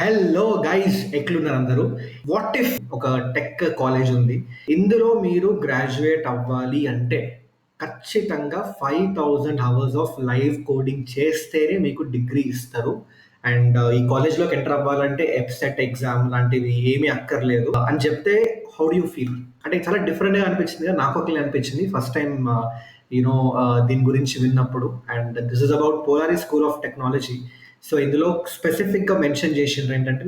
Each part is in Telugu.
హలో గైస్, ఎట్లున్నారు అందరూ? వాట్ ఇఫ్ ఒక టెక్ కాలేజ్ ఉంది, ఇందులో మీరు గ్రాడ్యుయేట్ అవ్వాలి అంటే ఖచ్చితంగా 5,000 hours ఆఫ్ లైవ్ కోడింగ్ చేస్తేనే మీకు డిగ్రీ ఇస్తారు. అండ్ ఈ కాలేజ్లోకి ఎంటర్ అవ్వాలంటే ఎఫ్సెట్ ఎగ్జామ్ లాంటివి ఏమీ అక్కర్లేదు అని చెప్తే హౌ డూ యూ ఫీల్? అంటే చాలా డిఫరెంట్గా అనిపించింది కదా, నాకు ఒకటి అనిపించింది ఫస్ట్ టైం యూనో దీని గురించి విన్నప్పుడు. And this is about Polaris school of technology. So ఇందులో స్పెసిఫిక్గా మెన్షన్ చేసిండ్రు ఏంటంటే,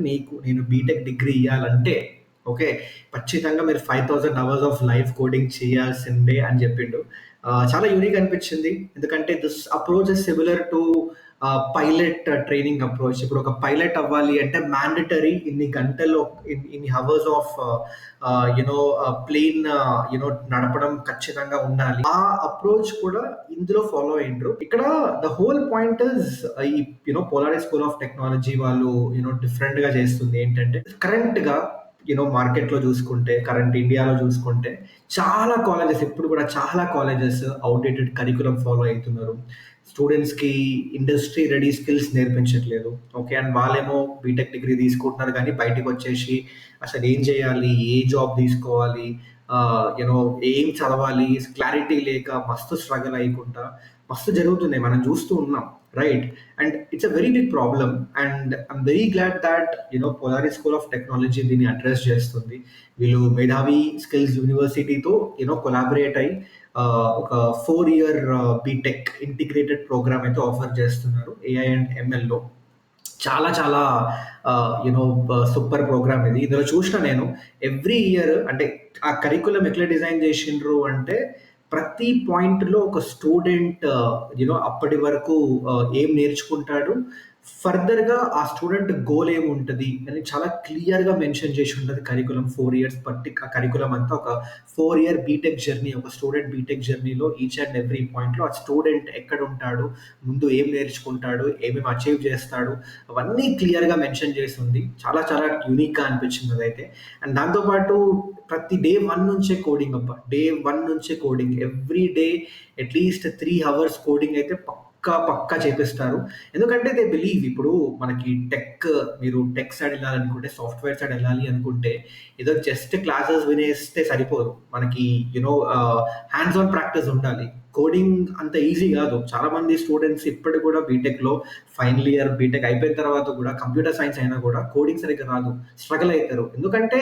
నేను బీటెక్ డిగ్రీ ఇవ్వాలంటే ఓకే, ఖచ్చితంగా మీరు 5,000 hours ఆఫ్ లైవ్ కోడింగ్ చేయాల్సిందే అని చెప్పిండు. చాలా యూనిక్ అనిపించింది, ఎందుకంటే this approach is similar to pilot training approach. ఇప్పుడు ఒక పైలట్ అవ్వాలి అంటే మ్యాండటరీ ఇన్ని గంటలు, ఇన్ని హవర్స్ ఆఫ్ యునో ప్లేన్ నడపడం ఖచ్చితంగా ఉండాలి. ఆ అప్రోచ్ కూడా ఇందులో ఫాలో అయ్యిండ్రు. ఇక్కడ ద హోల్ పాయింట్ ఇస్, ఈ పోలారిస్ స్కూల్ ఆఫ్ టెక్నాలజీ వాళ్ళు డిఫరెంట్ గా చేస్తుంది ఏంటంటే, కరెంట్ గా మార్కెట్ లో చూసుకుంటే, కరెంట్ ఇండియాలో చూసుకుంటే చాలా కాలేజెస్, ఇప్పుడు కూడా చాలా కాలేజెస్ అవుట్డేటెడ్ కరికులం ఫాలో అవుతున్నారు. స్టూడెంట్స్ కి ఇండస్ట్రీ రెడీ స్కిల్స్ నేర్పించట్లేదు. ఓకే, అండ్ వాళ్ళేమో బీటెక్ డిగ్రీ తీసుకుంటున్నారు కానీ బయటకు వచ్చేసి అసలు ఏం చేయాలి, ఏ జాబ్ తీసుకోవాలి, యూనో ఏం చదవాలి, క్లారిటీ లేక మస్తు స్ట్రగుల్ అయ్యకుండా మస్తు జరుగుతున్నాయి, మనం చూస్తూ ఉన్నాం, right? And it's a very big problem. And I'm very glad that Polaris school of technology దీన్ని అడ్రస్ చేస్తుంది. వీళ్ళు మేధావి స్కిల్స్ యూనివర్సిటీతో కొలాబరేట్ అయ్యి ఒక 4 year బీటెక్ ఇంటిగ్రేటెడ్ ప్రోగ్రామ్ అయితే ఆఫర్ చేస్తున్నారు ఏఐ అండ్ ఎంఎల్లో. చాలా చాలా యూనో సూపర్ ప్రోగ్రామ్ ఇది. ఇందులో చూసిన నేను ఎవ్రీ ఇయర్, అంటే ఆ కరికులం ఎట్లా డిజైన్ చేసిండ్రు అంటే, ప్రతి పాయింట్లో ఒక స్టూడెంట్ అప్పటి వరకు ఏం నేర్చుకుంటాడు, ఫర్దర్గా ఆ స్టూడెంట్ గోల్ ఏముంటుంది అని చాలా క్లియర్గా మెన్షన్ చేసి ఉంటుంది కరికులం. 4 years బట్టి ఆ కరికులం అంతా ఒక 4 year బీటెక్ జర్నీ. ఒక స్టూడెంట్ బీటెక్ జర్నీలో ఈచ్ అండ్ ఎవ్రీ పాయింట్లో ఆ స్టూడెంట్ ఎక్కడ ఉంటాడు, ముందు ఏం నేర్చుకుంటాడు, ఏమేమి అచీవ్ చేస్తాడు, అవన్నీ క్లియర్గా మెన్షన్ చేసి ఉంది. చాలా చాలా యూనిక్గా అనిపించింది అదైతే. అండ్ దాంతోపాటు ప్రతి డే 1 నుంచే కోడింగ్ అబ్బా, డే 1 నుంచే coding, every day at least 3 hours coding అయితే పక్కా పక్కా చేపిస్తారు. ఎందుకంటే దే బిలీవ్, ఇప్పుడు మనకి మీరు టెక్ సైడ్ వెళ్ళాలనుకుంటే, సాఫ్ట్వేర్ సైడ్ వెళ్ళాలి అనుకుంటే ఏదో జస్ట్ క్లాసెస్ వినేస్తే సరిపోదు, మనకి హ్యాండ్స్ ఆన్ ప్రాక్టీస్ ఉండాలి. కోడింగ్ అంత ఈజీ కాదు. చాలా మంది స్టూడెంట్స్ ఇప్పటికి కూడా బీటెక్లో ఫైనల్ ఇయర్ బీటెక్ అయిపోయిన తర్వాత కూడా కంప్యూటర్ సైన్స్ అయినా కూడా కోడింగ్ సరిగ్గా రాదు, స్ట్రగుల్ అవుతారు. ఎందుకంటే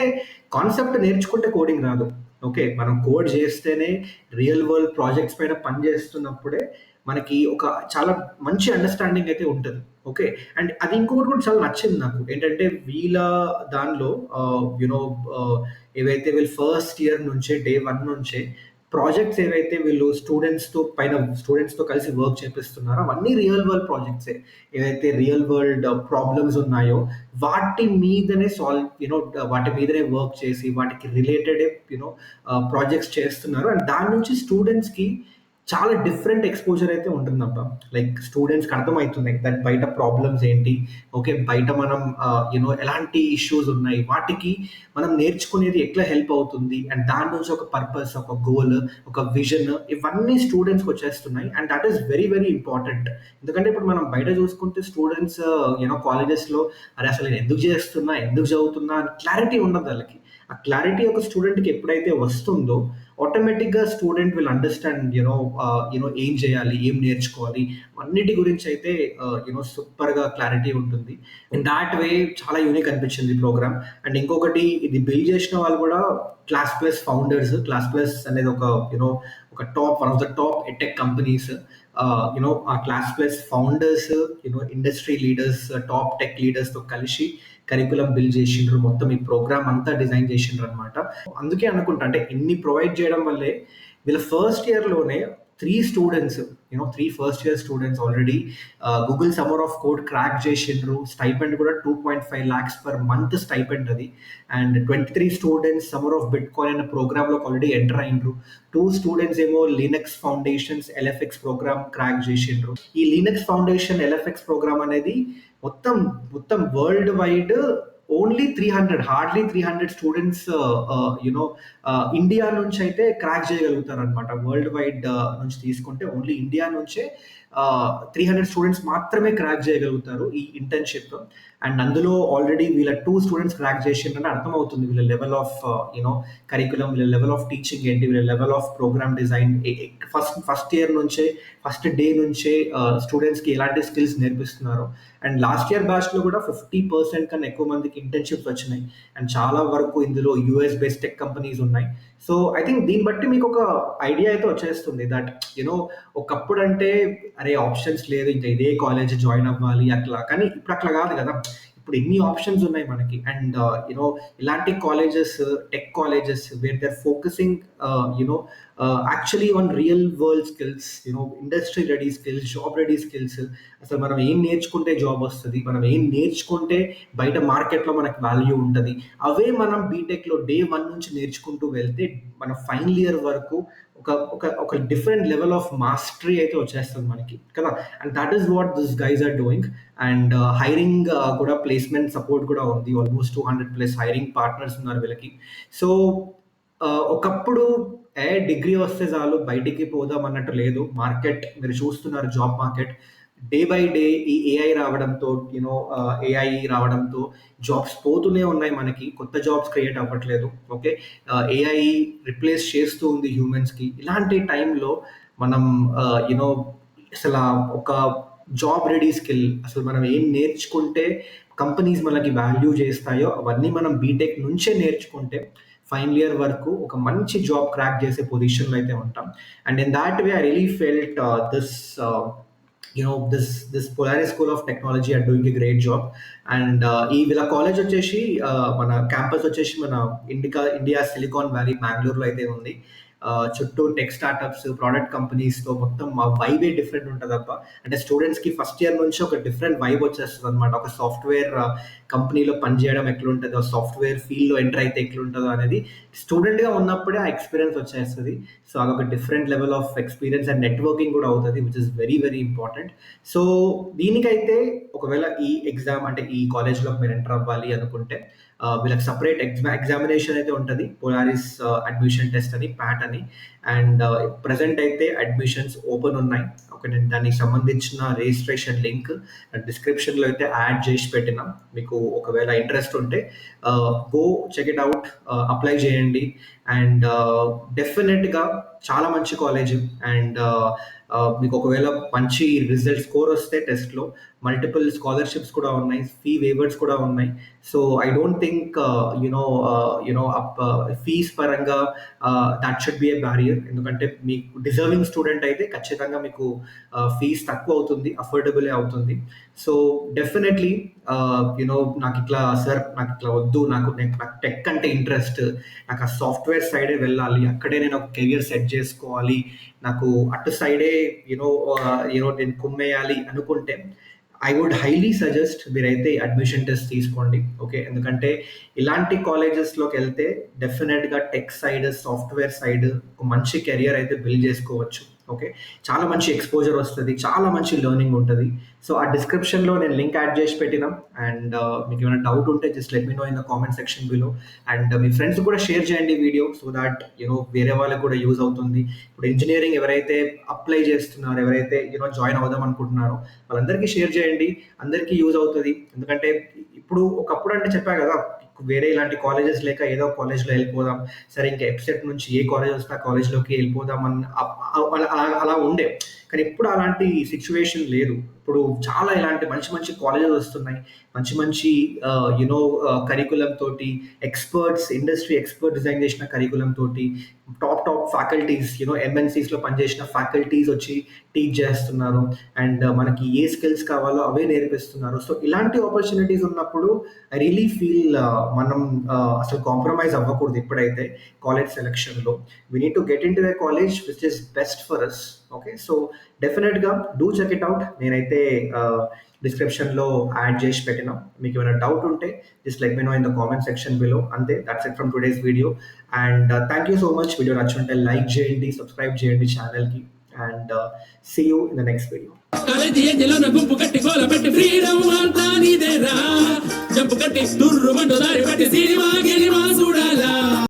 కాన్సెప్ట్ నేర్చుకుంటే కోడింగ్ రాదు. ఓకే, మనం కోడ్ చేస్తేనే, రియల్ వరల్డ్ ప్రాజెక్ట్స్ పైన పని చేస్తున్నప్పుడే మనకి ఒక చాలా మంచి అండర్స్టాండింగ్ అయితే ఉంటుంది. ఓకే, అండ్ అది ఇంకొకటి కూడా చాలా నచ్చింది నాకు ఏంటంటే, వీళ్ళ దానిలో యునో ఏవైతే వీళ్ళు ఫస్ట్ ఇయర్ నుంచే డే 1 నుంచే ప్రాజెక్ట్స్ ఏవైతే వీళ్ళు స్టూడెంట్స్తో కలిసి వర్క్ చేపిస్తున్నారో అవన్నీ రియల్ వరల్డ్ ప్రాజెక్ట్సే. ఏవైతే రియల్ వరల్డ్ ప్రాబ్లమ్స్ ఉన్నాయో వాటి మీదనే వాటి మీదనే వర్క్ చేసి వాటికి రిలేటెడ్ ప్రాజెక్ట్స్ చేస్తున్నారు. అండ్ దాని నుంచి స్టూడెంట్స్కి చాలా డిఫరెంట్ ఎక్స్పోజర్ అయితే ఉంటుందబ్బా. లైక్ స్టూడెంట్స్కి అర్థమవుతుంది దట్ బయట ప్రాబ్లమ్స్ ఏంటి, ఓకే, బయట మనం ఎలాంటి ఇష్యూస్ ఉన్నాయి, వాటికి మనం నేర్చుకునేది ఎట్లా హెల్ప్ అవుతుంది, అండ్ దాని నుంచి ఒక పర్పస్, ఒక గోల్, ఒక విజన్, ఇవన్నీ స్టూడెంట్స్కి వచ్చేస్తున్నాయి. And that is very very important. ఎందుకంటే ఇప్పుడు మనం బయట చూసుకుంటే స్టూడెంట్స్ కాలేజెస్లో, అరే అసలు నేను ఎందుకు చేస్తున్నా, ఎందుకు చదువుతున్నా అని క్లారిటీ ఉండదు వాళ్ళకి. ఆ క్లారిటీ ఒక స్టూడెంట్కి ఎప్పుడైతే వస్తుందో ఆటోమేటిక్గా స్టూడెంట్ విల్ అండర్స్టాండ్ ఏం చేయాలి, ఏం నేర్చుకోవాలి, అన్నిటి గురించి అయితే సూపర్గా క్లారిటీ ఉంటుంది. ఇన్ దాట్ వే చాలా యూనిక్ అనిపించింది ప్రోగ్రామ్. అండ్ ఇంకొకటి, ఇది బిల్డ్ చేసిన వాళ్ళు కూడా Classplus founders. Classplus అనేది ఒక top, one of the top edtech companies. ఆ Classplus founders industry leaders, top tech లీడర్స్తో కలిసి కరికులం బిల్డ్ చేసిండ్రు, మొత్తం ఈ ప్రోగ్రామ్ అంతా డిజైన్ చేసిండ్రు అనమాట. అందుకే అనుకుంటా, అంటే ఇన్ని ప్రొవైడ్ చేయడం వల్లే వీళ్ళ ఫస్ట్ ఇయర్లోనే 3 students, 3 first year students already Google summer of code crack చేసిండ్రు. స్టైపెండ్ కూడా 2.5 lakhs per month స్టైపెండ్ అది. And 23 students summer of bitcoin అనే ప్రోగ్రామ్లోకి ఆల్రెడీ ఎంటర్ అయిండ్రు. 2 స్టూడెంట్స్ ఏమో Linux foundations LFX program crack చేసిండ్రు. ఈ లినక్స్ ఫౌండేషన్ ఎల్ఎఫ్ఎక్స్ ప్రోగ్రామ్ అనేది మొత్తం మొత్తం world wide only 300, hardly 300 students India నుంచి అయితే క్రాక్ చేయగలుగుతారు అనమాట. వరల్డ్ వైడ్ నుంచి తీసుకుంటే ఓన్లీ ఇండియా నుంచే 300 స్టూడెంట్స్ మాత్రమే క్రాక్ చేయగలుగుతారు ఈ ఇంటర్న్షిప్. అండ్ అందులో ఆల్రెడీ వీళ్ళ 2 స్టూడెంట్స్ క్రాక్ చేసిండ్రంటే అర్థమవుతుంది వీళ్ళ లెవెల్ ఆఫ్ కరికులం, వీళ్ళ లెవెల్ ఆఫ్ టీచింగ్ ఏంటి, వీళ్ళ level of program design. First year నుంచే, ఫస్ట్ డే నుంచే స్టూడెంట్స్కి ఎలాంటి స్కిల్స్ నేర్పిస్తున్నారు. అండ్ లాస్ట్ ఇయర్ బ్యాచ్లో కూడా 50% కన్నా ఎక్కువ మందికి ఇంటర్న్షిప్స్ వచ్చినాయి. అండ్ చాలా వరకు ఇందులో యూఎస్ బేస్డ్ టెక్ కంపెనీస్ ఉన్నాయి. సో ఐ థింక్ దీన్ని బట్టి మీకు ఒక ఐడియా అయితే వచ్చేస్తుంది దట్ ఒకప్పుడు అంటే అరే ఆప్షన్స్ లేదు, ఇంకా ఇదే కాలేజ్ జాయిన్ అవ్వాలి అట్లా. కానీ ఇప్పుడు అట్లా కాదు కదా, ఇప్పుడు ఎన్ని ఆప్షన్స్ ఉన్నాయి మనకి. అండ్ ఇలాంటి colleges, tech colleges where they are focusing actually on real world skills, industry ready skills, job ready skills. అసలు మనం ఏం నేర్చుకుంటే జాబ్ వస్తుంది, మనం ఏం నేర్చుకుంటే బయట మార్కెట్లో మనకు వాల్యూ ఉంటుంది, అవే మనం బీటెక్లో డే 1 నుంచి నేర్చుకుంటూ వెళ్తే మన ఫైనల్ ఇయర్ వరకు ఒక ఒక ఒక డిఫరెంట్ లెవెల్ ఆఫ్ మాస్టరీ అయితే వచ్చేస్తుంది మనకి కదా. And that is what this guys are doing. And hiring కూడా, ప్లేస్మెంట్ సపోర్ట్ కూడా ఉంది. ఆల్మోస్ట్ 200+ హైరింగ్ పార్ట్నర్స్ ఉన్నారు వీళ్ళకి. సో ఒకప్పుడు డిగ్రీ వస్తే చాలు బయటికి పోదాం అన్నట్టు లేదు. మార్కెట్ మీరు చూస్తున్నారు, job market day by day ఈ ఏఐ రావడంతో, ఏఐ రావడంతో జాబ్స్ పోతూనే ఉన్నాయి మనకి, కొత్త జాబ్స్ క్రియేట్ అవ్వట్లేదు. ఓకే, ఏఐ రిప్లేస్ చేస్తూ ఉంది హ్యూమన్స్కి. ఇలాంటి టైంలో మనం అసలు ఒక జాబ్ రెడీ స్కిల్, అసలు మనం ఏం నేర్చుకుంటే కంపెనీస్ మనకి వాల్యూ చేస్తాయో అవన్నీ మనం బీటెక్ నుంచే నేర్చుకుంటే ఫైనల్ ఇయర్ వరకు ఒక మంచి జాబ్ క్రాక్ చేసే పొజిషన్లో అయితే ఉంటాం. And in that way I really felt this Polaris School of Technology are doing a great job. And ఈ వీళ్ళ కాలేజ్ వచ్చేసి మన క్యాంపస్ వచ్చేసి మన ఇండియా సిలికాన్ వ్యాలీ బెంగళూరులో అయితే ఉంది. చుట్టూ టెక్ స్టార్టప్స్, ప్రోడక్ట్ కంపెనీస్తో మొత్తం మా వైబే డిఫరెంట్ ఉంటుంది అబ్బా. అంటే స్టూడెంట్స్కి ఫస్ట్ ఇయర్ నుంచి ఒక డిఫరెంట్ వైబ్ వచ్చేస్తుంది అనమాట. ఒక సాఫ్ట్వేర్ కంపెనీలో పనిచేయడం ఎట్లుంటుందో, సాఫ్ట్వేర్ ఫీల్డ్లో ఎంటర్ అయితే ఎట్లుంటుందో అనేది స్టూడెంట్గా ఉన్నప్పుడే ఆ ఎక్స్పీరియన్స్ వచ్చేస్తుంది. సో అదొక different level of experience and networking కూడా అవుతుంది, which is very very important. So దీనికైతే ఒకవేళ ఈ ఎగ్జామ్ అంటే ఈ కాలేజ్లో మీరు ఎంటర్ అవ్వాలి అనుకుంటే వీళ్ళకి సపరేట్ ఎగ్జామినేషన్ అయితే ఉంటుంది, పోలారిస్ అడ్మిషన్ టెస్ట్ అని, ప్యాట్ అని. అండ్ ప్రజెంట్ అయితే అడ్మిషన్స్ ఓపెన్ ఉన్నాయి. ఒక నేను దానికి సంబంధించిన రిజిస్ట్రేషన్ లింక్ డిస్క్రిప్షన్లో అయితే యాడ్ చేసి పెట్టినా. మీకు ఒకవేళ ఇంట్రెస్ట్ ఉంటే go check it out, apply చేయండి. అండ్ డెఫినెట్గా చాలా మంచి కాలేజ్. అండ్ మీకు ఒకవేళ మంచి రిజల్ట్ స్కోర్ వస్తే టెస్ట్లో మల్టిపుల్ స్కాలర్షిప్స్ కూడా ఉన్నాయి, ఫీ వేవర్స్ కూడా ఉన్నాయి. So I don't think fees పరంగా that should be a barrier. ఎందుకంటే మీకు డిజర్వింగ్ స్టూడెంట్ అయితే ఖచ్చితంగా మీకు ఫీజ్ తక్కువ అవుతుంది, అఫోర్డబుల్ అవుతుంది. సో డెఫినెట్లీ నాకు ఇట్లా సార్ నాకు ఇట్లా వద్దు, నాకు టెక్ అంటే ఇంట్రెస్ట్, నాకు ఆ సాఫ్ట్వేర్ సైడే వెళ్ళాలి, అక్కడే నేను ఒక కెరియర్ సెట్ చేసుకోవాలి, నాకు అటు సైడే నేను కుమ్మేయాలి అనుకుంటే ఐ వుడ్ హైలీ సజెస్ట్ మీరైతే అడ్మిషన్ టెస్ట్ తీసుకోండి. ఓకే, ఎందుకంటే ఇలాంటి కాలేజెస్లోకి వెళ్తే డెఫినెట్గా టెక్ సైడ్, సాఫ్ట్వేర్ సైడ్ ఒక మంచి కెరియర్ అయితే బిల్డ్ చేసుకోవచ్చు. ఓకే, చాలా మంచి ఎక్స్పోజర్ వస్తుంది, చాలా మంచి లెర్నింగ్ ఉంటుంది. సో ఆ డిస్క్రిప్షన్లో నేను లింక్ యాడ్ చేసి పెట్టినా. అండ్ మీకు ఏమైనా డౌట్ ఉంటే just let me know in the comment section below. And మీ ఫ్రెండ్స్ కూడా షేర్ చేయండి వీడియో, సో దాట్ వేరే వాళ్ళకి కూడా యూజ్ అవుతుంది. ఇప్పుడు ఇంజనీరింగ్ ఎవరైతే అప్లై చేస్తున్నారో, ఎవరైతే జాయిన్ అవుదాం అనుకుంటున్నారో వాళ్ళందరికీ షేర్ చేయండి, అందరికీ యూజ్ అవుతుంది. ఎందుకంటే ఇప్పుడు ఒకప్పుడు అంటే చెప్పా కదా, వేరే ఇలాంటి కాలేజెస్ లేక ఏదో కాలేజ్లో వెళ్ళిపోదాం, సరే ఇంకా ఎప్సెట్ నుంచి ఏ కాలేజ్ వస్తే ఆ కాలేజ్లోకి వెళ్ళిపోదాం అలా ఉండే. కానీ ఇప్పుడు అలాంటి సిచ్యువేషన్ లేదు. ఇప్పుడు చాలా ఇలాంటి మంచి మంచి కాలేజెస్ వస్తున్నాయి, మంచి మంచి కరికులం తోటి, ఎక్స్పర్ట్స్, ఇండస్ట్రీ ఎక్స్పర్ట్ డిజైన్ చేసిన కరికులం తోటి, టాప్ ఫ్యాకల్టీస్, ఎంఎన్సీస్లో పనిచేసిన ఫ్యాకల్టీస్ వచ్చి టీచ్ చేస్తున్నారు. అండ్ మనకి ఏ స్కిల్స్ కావాలో అవే నేర్పిస్తున్నారు. సో ఇలాంటి ఆపర్చునిటీస్ ఉన్నప్పుడు ఐ రియలీ ఫీల్ మనం అసలు కాంప్రమైజ్ అవ్వకూడదు. ఎప్పుడైతే కాలేజ్ సెలెక్షన్లో we need to get into a college which is best for us. Okay, so డెఫినెట్గా డూ చెక్ ఇట్ అవుట్. నేనైతే డిస్క్రిప్షన్లో యాడ్ చేసి పెట్టినా. మీకు ఏమైనా డౌట్ ఉంటే just let me know in the comment section below. అంతే, that's it from today's video. And thank you so much. Video నచ్చుంటే లైక్ చేయండి, సబ్స్క్రైబ్ చేయండి ఛానల్కి. And and see you in the next video. College ఏజ్లోన గుంపు కట్టి గోల పెట్టి ఫ్రీడమ్ అంతా నీదేరా జంపు కట్టి దుర్రు మంటు దారి పట్టి సినిమా గినిమా చూడాలా